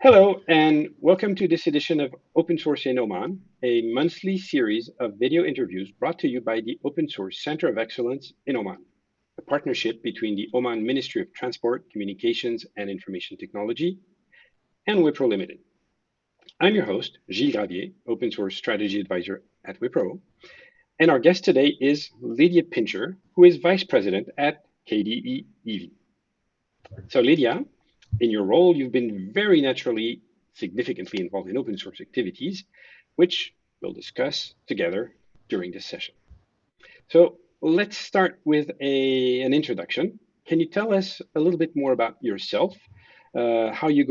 Hello, and welcome to this edition of Open Source in Oman, a monthly series of video interviews brought to you by the Open Source Center of Excellence in Oman, a partnership between the Oman Ministry of Transport, Communications and Information Technology and Wipro Limited. I'm your host, Gilles Gravier, Open Source Strategy Advisor at Wipro, and our guest today is Lydia Pintscher, who is Vice President at KDE e.v. So Lydia, in your role, you've been very naturally significantly involved in open source activities, which we'll discuss together during this session. So let's start with an introduction. Can you tell us a little bit more about yourself, how you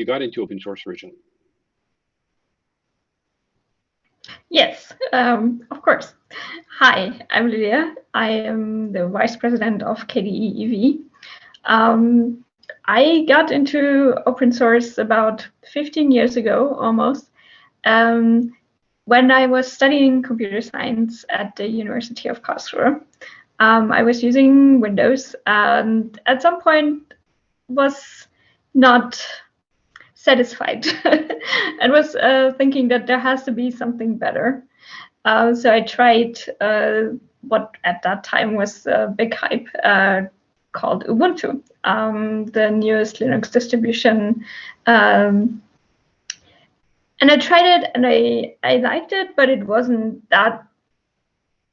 got into open source originally? Yes, of course. Hi, I'm Lydia. I am the Vice President of KDE e.v. I got into open source about 15 years ago, almost, when I was studying computer science at the University of Karlsruhe. I was using Windows and at some point was not satisfied and was thinking that there has to be something better. So I tried what at that time was a big hype called Ubuntu, the newest Linux distribution. And I tried it and I liked it, but it wasn't that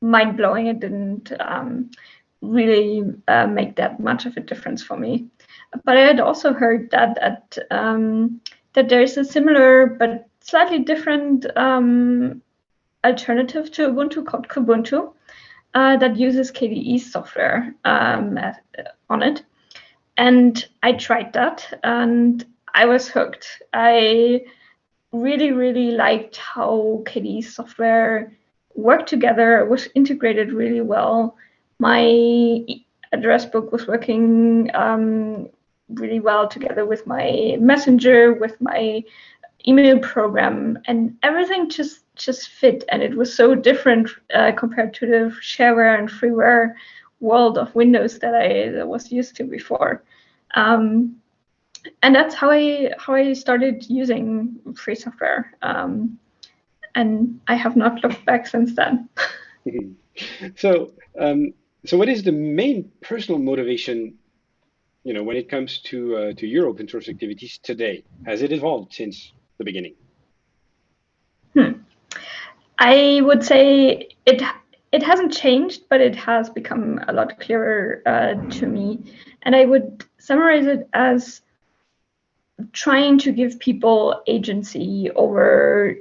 mind-blowing. It didn't really make that much of a difference for me. But I had also heard that there is a similar but slightly different alternative to Ubuntu called Kubuntu that uses KDE software on it. And I tried that and I was hooked. I really, really liked how KDE software worked together. It was integrated really well. My address book was working really well together with my messenger, with my email program, and everything just fit. And it was so different compared to the shareware and freeware world of Windows that I was used to before. And that's how I started using free software. And I have not looked back since then. So what is the main personal motivation, when it comes to your open source activities today? Has it evolved since the beginning? I would say it hasn't changed, but it has become a lot clearer to me. And I would summarize it as trying to give people agency over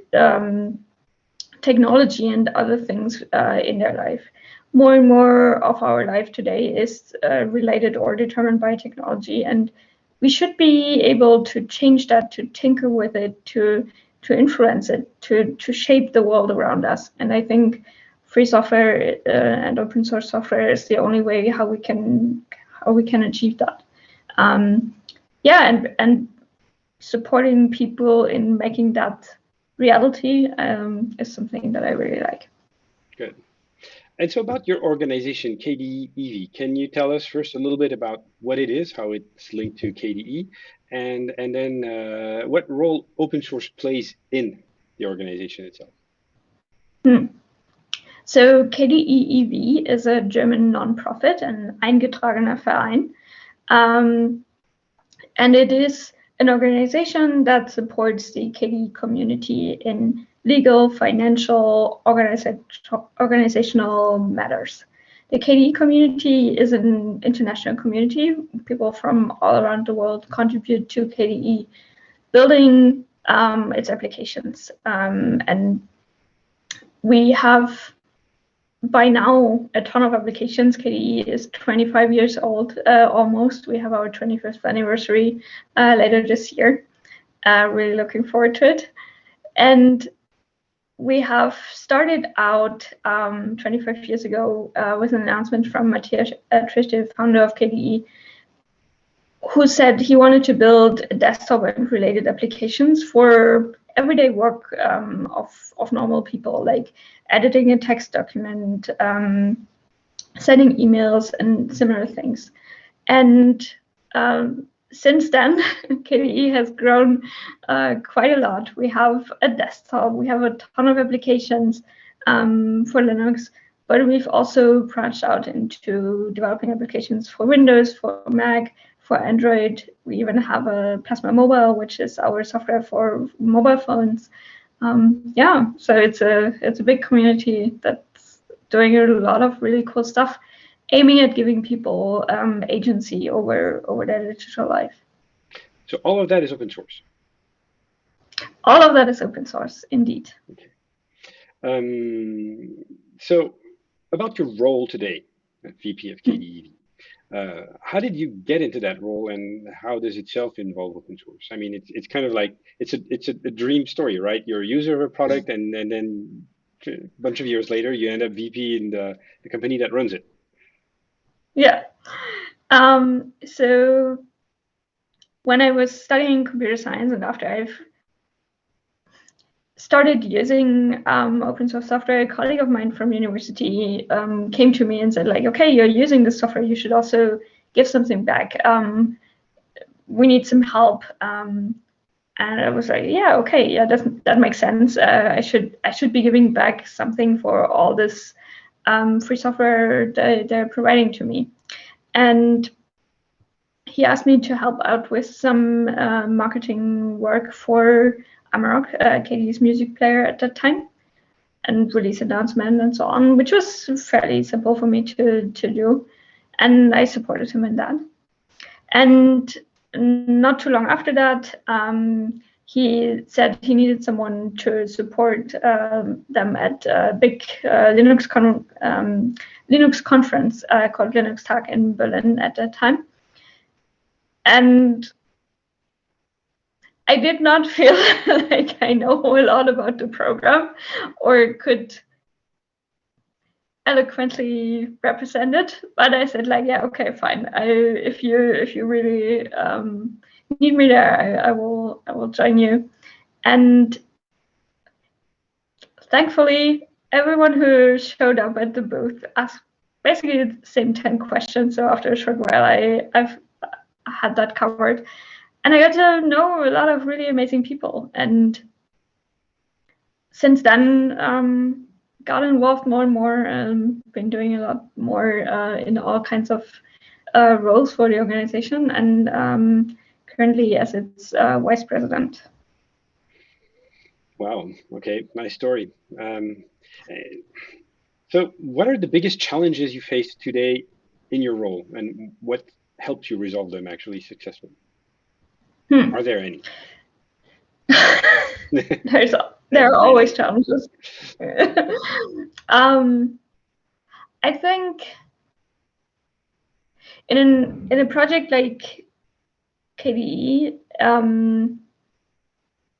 technology and other things in their life. More and more of our life today is related or determined by technology, and we should be able to change that, to tinker with it, to influence it, to shape the world around us. And I think free software and open source software is the only way how we can achieve that. And supporting people in making that reality is something that I really like. Good. And so about your organization, KDE e.v, can you tell us first a little bit about what it is, how it's linked to KDE, and then what role open source plays in the organization itself? So KDE e.v is a German nonprofit, an eingetragener Verein. And it is an organization that supports the KDE community in legal, financial, organizational matters. The KDE community is an international community. People from all around the world contribute to KDE, building its applications. And we have, by now, a ton of applications. KDE is 25 years old, almost. We have our 25th anniversary later this year. Really looking forward to it. And we have started out 25 years ago with an announcement from Matthias Trisch, the founder of KDE, who said he wanted to build desktop and related applications for everyday work of normal people, like editing a text document, sending emails, and similar things. And since then, KDE has grown quite a lot. We have a desktop, we have a ton of applications for Linux, but we've also branched out into developing applications for Windows, for Mac, for Android. We even have a Plasma Mobile, which is our software for mobile phones. Yeah, so it's a big community that's doing a lot of really cool stuff, aiming at giving people agency over their digital life. So all of that is open source. All of that is open source, indeed. Okay. So about your role today, VP of KDE e.v. How did you get into that role, and how does itself involve open source? I mean, it's kind of like it's a dream story, right? You're a user of a product, and then a bunch of years later, you end up VP in the company that runs it. Yeah. So when I was studying computer science, and after I've started using open source software, a colleague of mine from university came to me and said, like, okay, you're using this software, you should also give something back. We need some help. And I was like, yeah, okay, yeah, that makes sense. I should be giving back something for all this free software that they're providing to me. And he asked me to help out with some marketing work for Amarok, KDE's music player at that time, and release announcement and so on, which was fairly simple for me to do. And I supported him in that. And not too long after that, he said he needed someone to support them at a big Linux conference called Linux Tag in Berlin at that time. And I did not feel like I know a lot about the program or could eloquently represent it, but I said, like, yeah, okay, fine. If you really need me there, I will join you. And thankfully, everyone who showed up at the booth asked basically the same 10 questions. So after a short while, I've had that covered. And I got to know a lot of really amazing people. And since then, got involved more and more, and been doing a lot more in all kinds of roles for the organization, and currently as its vice president. Wow. Okay. Nice story. So what are the biggest challenges you face today in your role, and what helped you resolve them actually successfully? Are there any? There are always challenges. I think in a project like KDE,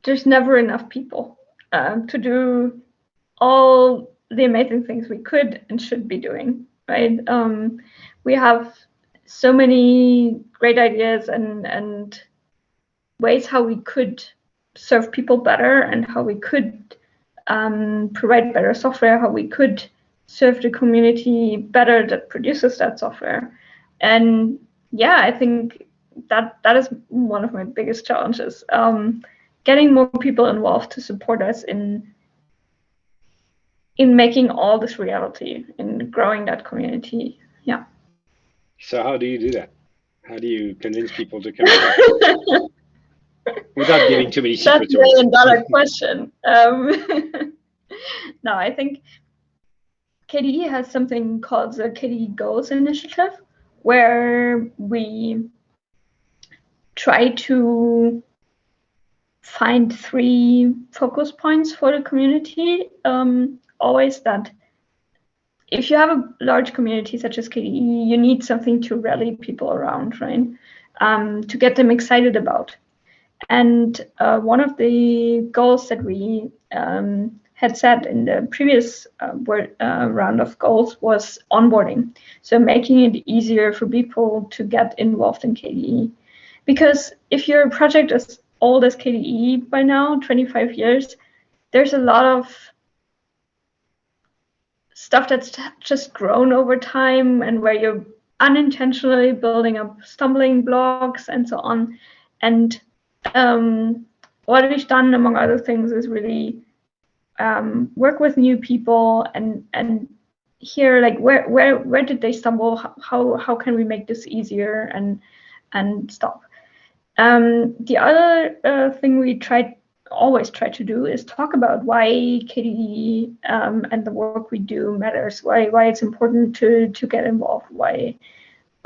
there's never enough people to do all the amazing things we could and should be doing, right? We have so many great ideas and ways how we could serve people better, and how we could provide better software, how we could serve the community better that produces that software. And yeah, I think that is one of my biggest challenges. Getting more people involved to support us in making all this reality, in growing that community. Yeah. So how do you do that? How do you convince people to come? Without giving too many secrets away. That's a $1 question. No, I think KDE has something called the KDE Goals Initiative, where we try to find 3 focus points for the community. Always that if you have a large community such as KDE, you need something to rally people around, right? To get them excited about. And one of the goals that we had set in the previous round of goals was onboarding. So making it easier for people to get involved in KDE. Because if your project is old as KDE by now, 25 years, there's a lot of stuff that's just grown over time, and where you unintentionally building up stumbling blocks and so on. And what we've done, among other things, is really work with new people and hear like where did they stumble, how can we make this easier and stop. The other thing we always try to do is talk about why KDE and the work we do matters, why it's important to get involved, why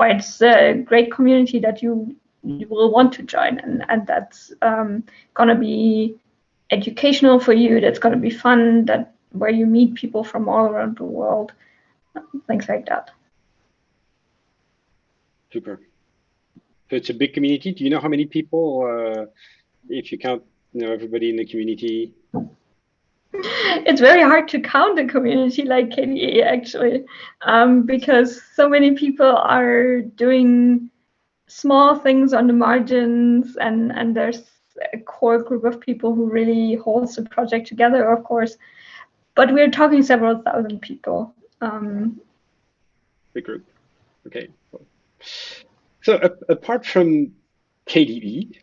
it's a great community that you will want to join, and that's gonna be educational for you, that's gonna be fun, that where you meet people from all around the world, things like that. Super. So it's a big community. Do you know how many people, if you count, everybody in the community? It's very hard to count a community like KDE, actually, because so many people are doing small things on the margins, and there's a core group of people who really holds the project together, of course, but we're talking several thousand people. Big group. Okay. So apart from KDE,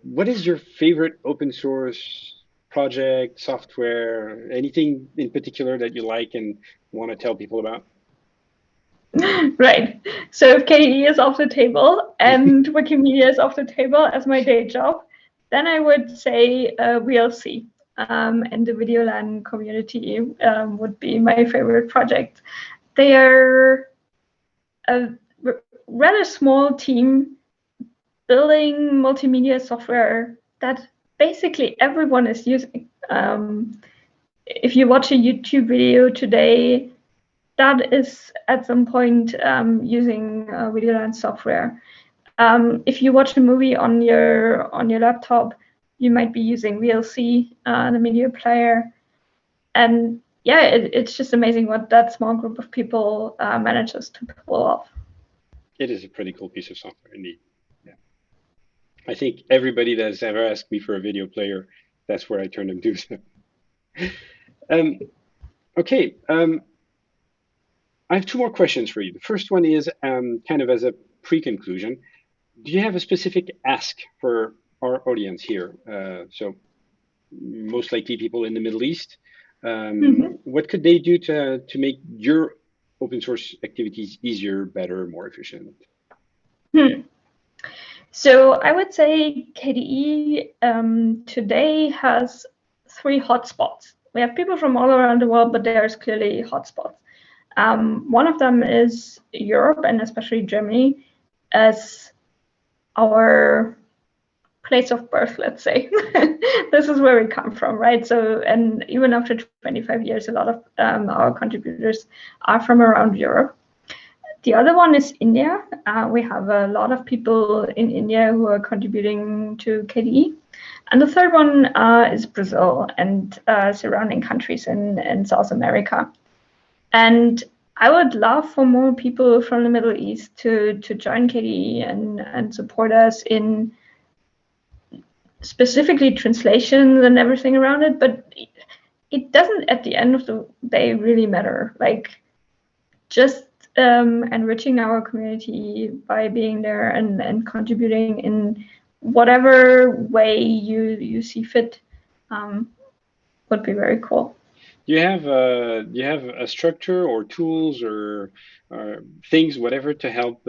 what is your favorite open source project, software, anything in particular that you like and want to tell people about? Right. So if KDE is off the table and Wikimedia is off the table as my day job, then I would say VLC and the Videolan community would be my favorite project. They are a rather small team building multimedia software that basically everyone is using. If you watch a YouTube video today, that is at some point using Videolan software. If you watch a movie on your laptop, you might be using VLC, the media player. And yeah, it's just amazing what that small group of people manages to pull off. It is a pretty cool piece of software, indeed. Yeah. I think everybody that's ever asked me for a video player, that's where I turn them to. Okay. I have two more questions for you. The first one is kind of as a pre-conclusion. Do you have a specific ask for our audience here? So most likely people in the Middle East. What could they do to make your open source activities easier, better, more efficient? So I would say KDE today has 3 hotspots. We have people from all around the world, but there's clearly hotspots. One of them is Europe, and especially Germany, as our place of birth, let's say. This is where we come from, right? So, and even after 25 years, a lot of our contributors are from around Europe. The other one is India. We have a lot of people in India who are contributing to KDE. And the third one is Brazil and surrounding countries in South America. And I would love for more people from the Middle East to join KDE and support us in specifically translations and everything around it. But it doesn't, at the end of the day, really matter. Like, just enriching our community by being there and contributing in whatever way you see fit would be very cool. Do you have a structure or tools or things, whatever, to help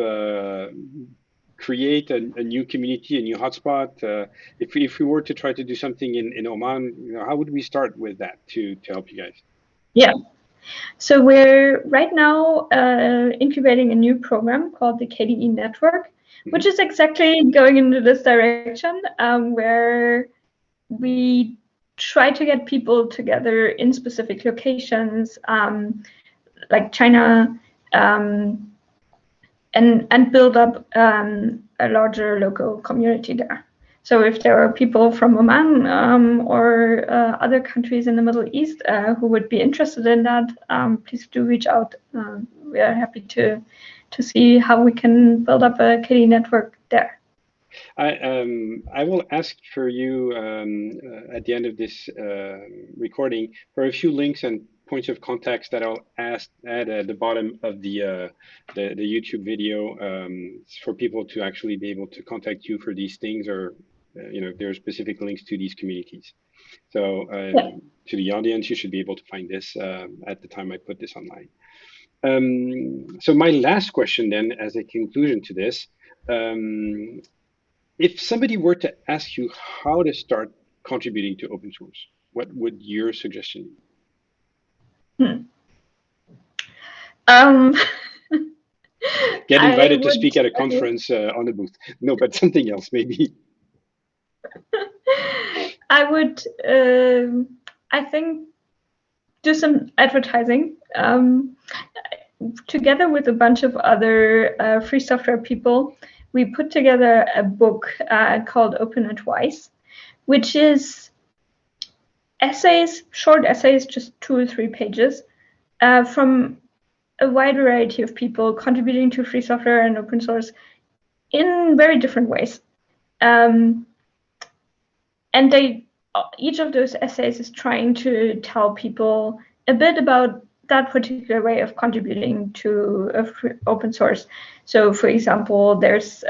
create a new community, a new hotspot? If we were to try to do something in Oman, how would we start with that to help you guys? Yeah. So we're right now incubating a new program called the KDE Network, which is exactly going into this direction, where we try to get people together in specific locations, like China, and build up a larger local community there. So if there are people from Oman or other countries in the Middle East who would be interested in that, please do reach out. We are happy to see how we can build up a KDE network there. I will ask for you at the end of this recording for a few links and points of contacts that I'll add at the bottom of the YouTube video for people to actually be able to contact you for these things, or there are specific links to these communities. So to the audience, you should be able to find this at the time I put this online. So my last question then, as a conclusion to this, if somebody were to ask you how to start contributing to open source, what would your suggestion be? Get invited to speak at a conference on a booth. No, but something else maybe. I would, I think, do some advertising together with a bunch of other free software people. We put together a book called Open Advice, which is essays, short essays, just 2 or 3 pages, from a wide variety of people contributing to free software and open source in very different ways. And each of those essays is trying to tell people a bit about that particular way of contributing to open source. So, for example, there's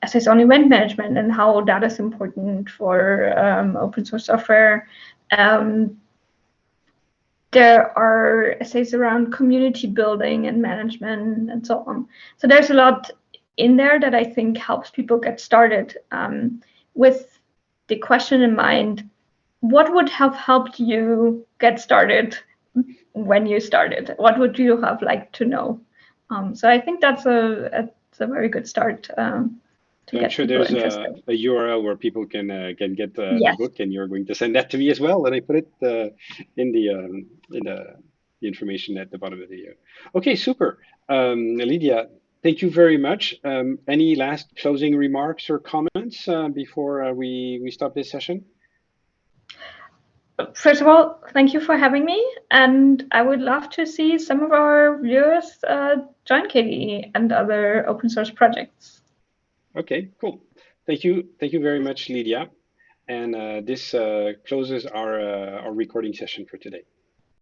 essays on event management and how that is important for open source software. There are essays around community building and management and so on. So there's a lot in there that I think helps people get started with the question in mind: what would have helped you get started when you started? What would you have liked to know? So I think that's a very good start. I'm sure there's a URL where people can get the book, and you're going to send that to me as well, and I put it in the information at the bottom of the video. Okay, super. Lydia, thank you very much. Any last closing remarks or comments before we stop this session? First of all, thank you for having me, and I would love to see some of our viewers join KDE and other open source projects. Okay, cool. Thank you very much, Lydia. And this closes our recording session for today.